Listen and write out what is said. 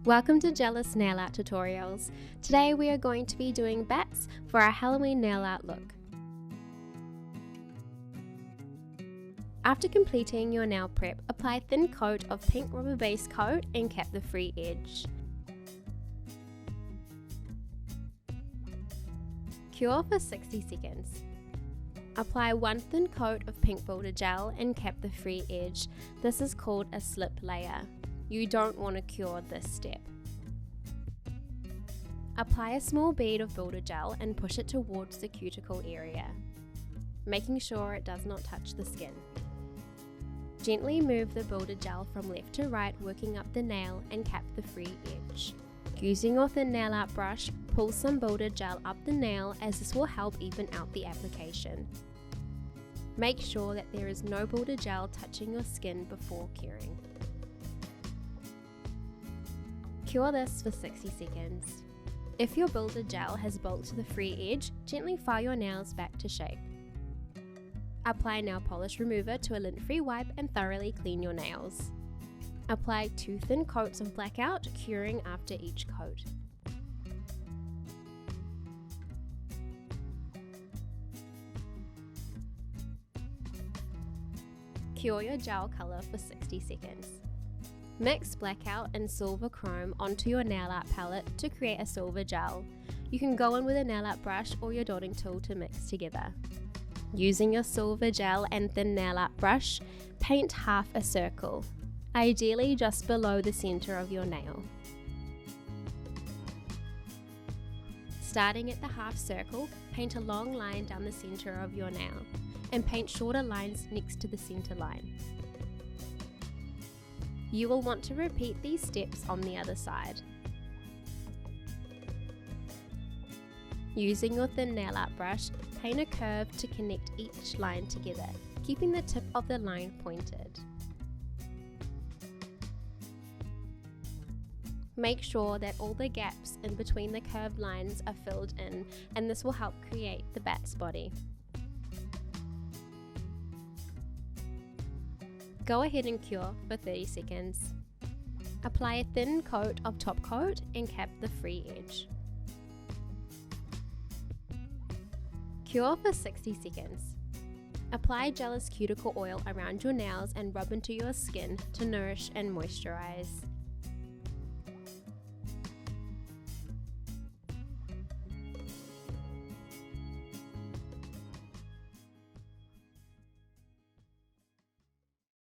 Welcome to Gelous Nail Art Tutorials. Today we are going to be doing bats for our Halloween nail art look. After completing your nail prep, apply a thin coat of pink rubber base coat and cap the free edge. Cure for 60 seconds. Apply one thin coat of pink builder gel and cap the free edge. This is called a slip layer. You don't want to cure this step. Apply a small bead of builder gel and push it towards the cuticle area, making sure it does not touch the skin. Gently move the builder gel from left to right, working up the nail and cap the free edge. Using your thin nail art brush, pull some builder gel up the nail as this will help even out the application. Make sure that there is no builder gel touching your skin before curing. Cure this for 60 seconds. If your builder gel has bulked to the free edge, gently file your nails back to shape. Apply nail polish remover to a lint-free wipe and thoroughly clean your nails. Apply 2 thin coats of blackout, curing after each coat. Cure your gel color for 60 seconds. Mix blackout and silver chrome onto your nail art palette to create a silver gel. You can go in with a nail art brush or your dotting tool to mix together. Using your silver gel and thin nail art brush, paint half a circle, ideally just below the center of your nail. Starting at the half circle, paint a long line down the center of your nail and paint shorter lines next to the center line. You will want to repeat these steps on the other side. Using your thin nail art brush, paint a curve to connect each line together, keeping the tip of the line pointed. Make sure that all the gaps in between the curved lines are filled in, and this will help create the bat's body. Go ahead and cure for 30 seconds. Apply a thin coat of top coat and cap the free edge. Cure for 60 seconds. Apply Gelous Cuticle Oil around your nails and rub into your skin to nourish and moisturize.